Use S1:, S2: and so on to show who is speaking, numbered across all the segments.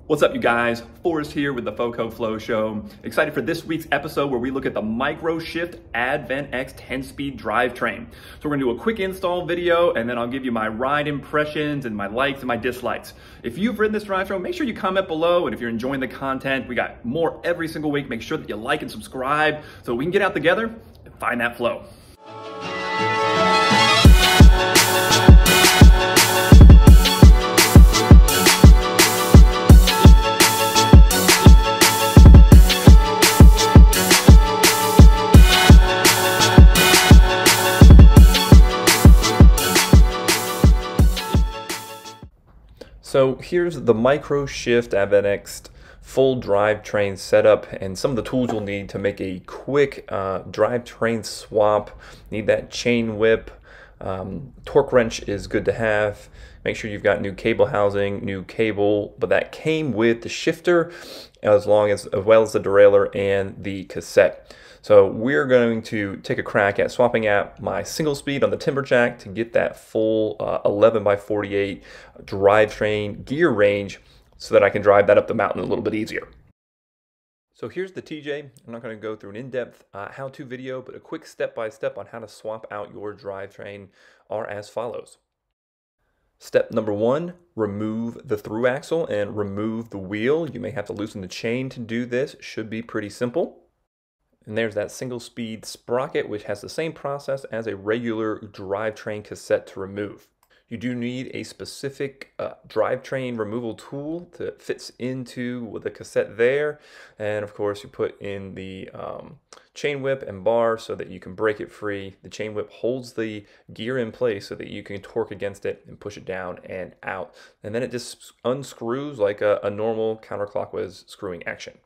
S1: What's up, you guys? Forrest here with the FoCo Flow Show. Excited for this week's episode where we look at the Microshift Advent X 10-speed drivetrain. So we're gonna do a quick install video and then I'll give you my ride impressions and my likes and my dislikes. If you've ridden this drivetrain, make sure you comment below, and if you're enjoying the content, we got more every single week. Make sure that you like and subscribe so we can get out together and find that flow. So here's the Microshift Advent X full drivetrain setup and some of the tools you'll need to make a quick drivetrain swap. Need that chain whip. Torque wrench is good to have. Make sure you've got new cable housing, new cable, but that came with the shifter as well as the derailleur and the cassette. So we're going to take a crack at swapping out my single speed on the Timberjack to get that full 11x48 drivetrain gear range so that I can drive that up the mountain a little bit easier. So here's the TJ. I'm not going to go through an in-depth how-to video, but a quick step-by-step on how to swap out your drivetrain are as follows. Step number one, remove the through axle and remove the wheel. You may have to loosen the chain to do this. Should be pretty simple. And there's that single speed sprocket, which has the same process as a regular drivetrain cassette to remove. You do need a specific drivetrain removal tool that fits into the cassette there. And of course you put in the chain whip and bar so that you can break it free. The chain whip holds the gear in place so that you can torque against it and push it down and out. And then it just unscrews like a normal counterclockwise screwing action.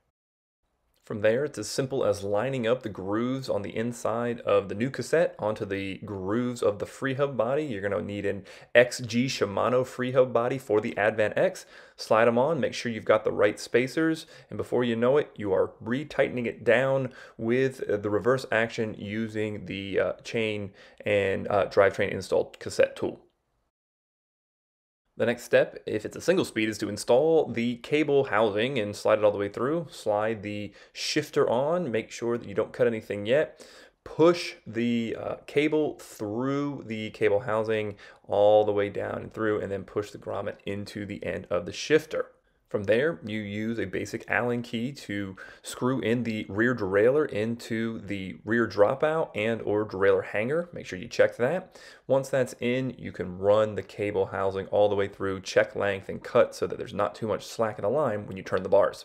S1: From there, it's as simple as lining up the grooves on the inside of the new cassette onto the grooves of the free hub body. You're going to need an XG Shimano free hub body for the Advent X. Slide them on, make sure you've got the right spacers, and before you know it, you are retightening it down with the reverse action using the chain and drivetrain installed cassette tool. The next step, if it's a single speed, is to install the cable housing and slide it all the way through. Slide the shifter on, make sure that you don't cut anything yet. Push the cable through the cable housing all the way down and through, and then push the grommet into the end of the shifter. From there, you use a basic Allen key to screw in the rear derailleur into the rear dropout and or derailleur hanger. Make sure you check that. Once that's in, you can run the cable housing all the way through, check length and cut so that there's not too much slack in the line when you turn the bars.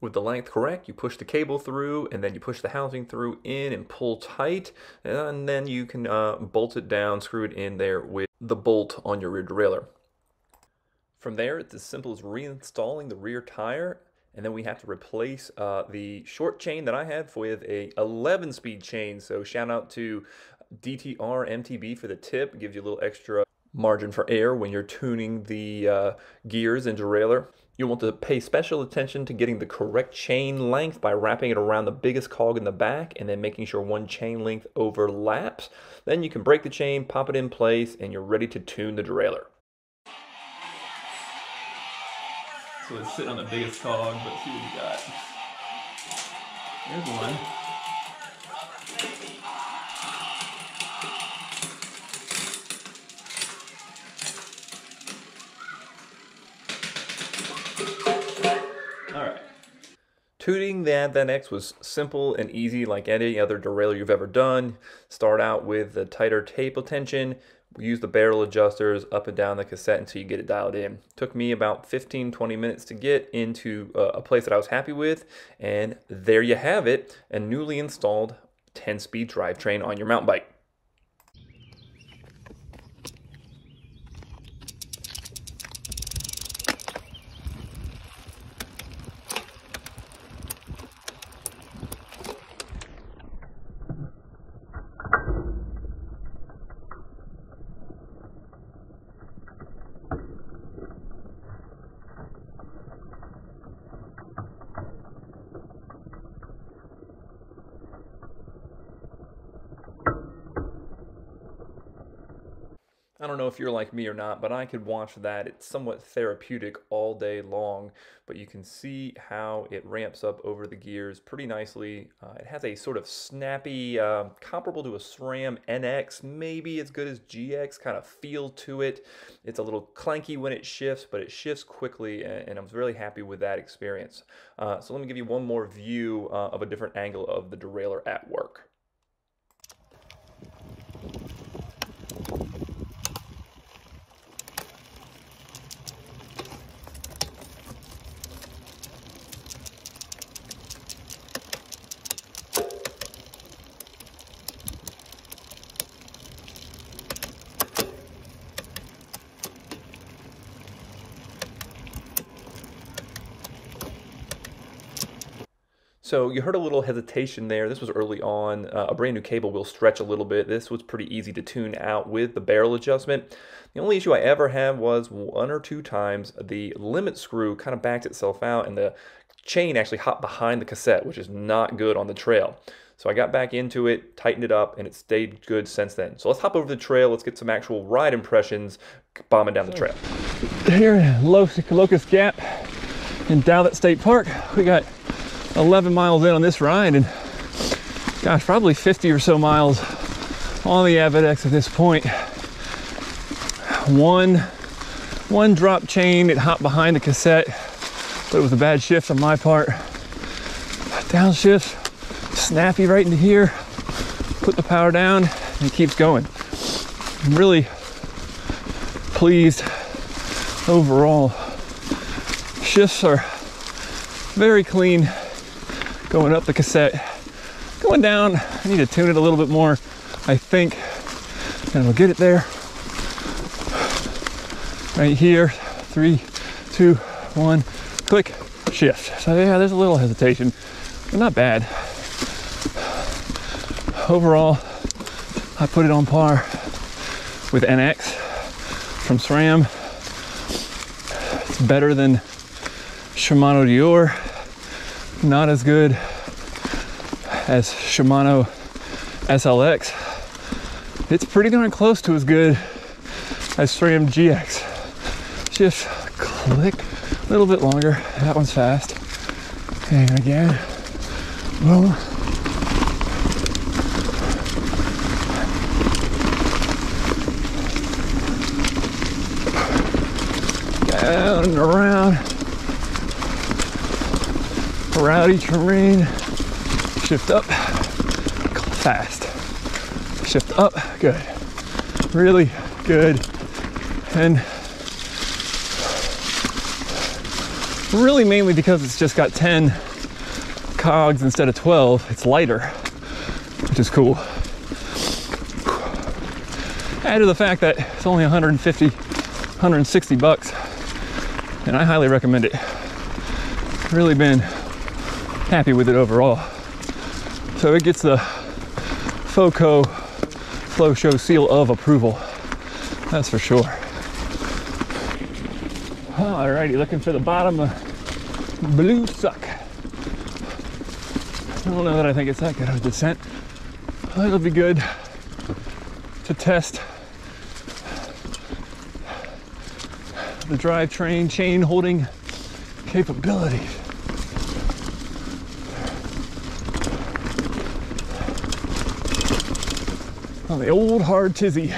S1: With the length correct, you push the cable through and then you push the housing through in and pull tight, and then you can bolt it down, screw it in there with the bolt on your rear derailleur. From there, it's as simple as reinstalling the rear tire, and then we have to replace the short chain that I have with a 11-speed chain. So shout out to DTR MTB for the tip. It gives you a little extra margin for error when you're tuning the gears and derailleur. You'll want to pay special attention to getting the correct chain length by wrapping it around the biggest cog in the back and then making sure one chain length overlaps. Then you can break the chain, pop it in place, and you're ready to tune the derailleur. So let's sit on the biggest cog, but see what we got. There's one. All right. Tuning the Advent X was simple and easy like any other derailleur you've ever done. Start out with the tighter table tension. Use the barrel adjusters up and down the cassette until you get it dialed in. Took me about 15-20 minutes to get into a place that I was happy with, and there you have it, a newly installed 10-speed drivetrain on your mountain bike. I don't know if you're like me or not, but I could watch that. It's somewhat therapeutic all day long, but you can see how it ramps up over the gears pretty nicely. It has a sort of snappy, comparable to a SRAM NX, maybe as good as GX kind of feel to it. It's a little clanky when it shifts, but it shifts quickly, and I was really happy with that experience. So let me give you one more view of a different angle of the derailleur at work. So you heard a little hesitation there. This was early on. A brand new cable will stretch a little bit. This was pretty easy to tune out with the barrel adjustment. The only issue I ever had was one or two times the limit screw kind of backed itself out and the chain actually hopped behind the cassette, which is not good on the trail. So I got back into it, tightened it up, and it stayed good since then. So let's hop over the trail. Let's get some actual ride impressions bombing down the trail.
S2: Here in Locust Gap in Dowlett State Park, we got 11 miles in on this ride, and gosh, probably 50 or so miles on the Advent X at this point. One drop chain, it hopped behind the cassette, but it was a bad shift on my part. Downshift, snappy right into here, put the power down, and it keeps going. I'm really pleased overall. Shifts are very clean going up the cassette. Going down, I need to tune it a little bit more, I think, and we'll get it there. Right here, 3, 2, 1, click, shift. So yeah, there's a little hesitation, but not bad. Overall, I put it on par with NX from SRAM. It's better than Shimano Dior. Not as good as Shimano SLX. It's pretty darn close to as good as SRAM GX. Just click a little bit longer. That one's fast. And again, boom. Down and around. Rowdy terrain, shift up, fast, shift up, good, really good, and really mainly because it's just got 10 cogs instead of 12, it's lighter, which is cool. Add to the fact that it's only 150, 160 bucks, and I highly recommend it. Really been happy with it overall. So it gets the FoCo Flow Show seal of approval. That's for sure. Alrighty, looking for the bottom of Blue Suck. I don't know that I think it's that good of a descent. It'll be good to test the drivetrain chain holding capability. On the old hard tizzy.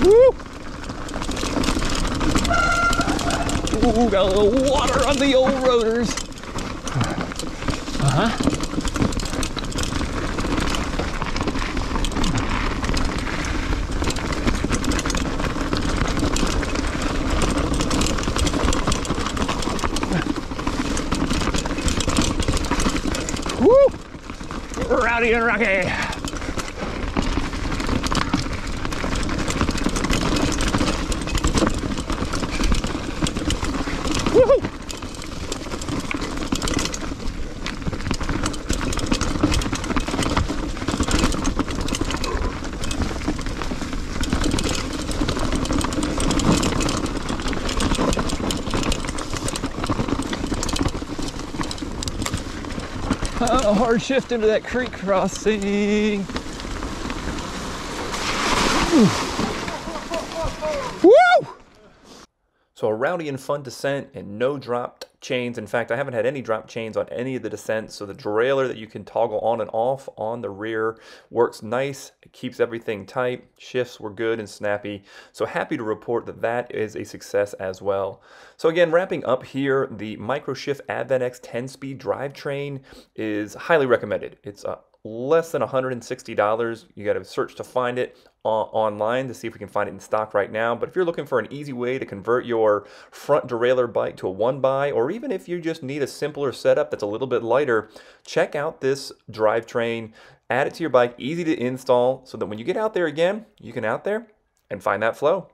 S2: Woo! Ooh, got a little water on the old rotors. Rowdy and rocky. Woohoo! A hard shift into that creek crossing. Woo!
S1: So a rowdy and fun descent and no dropped chains. In fact, I haven't had any drop chains on any of the descents. So the derailleur that you can toggle on and off on the rear works nice. It keeps everything tight. Shifts were good and snappy. So happy to report that that is a success as well. So again, wrapping up here, the Microshift Advent X 10-speed drivetrain is highly recommended. It's less than $160. You got to search to find it online to see if we can find it in stock right now. But if you're looking for an easy way to convert your front derailleur bike to a one-by, or even if you just need a simpler setup that's a little bit lighter, check out this drivetrain. Add it to your bike, easy to install, so that when you get out there again, you can out there and find that flow.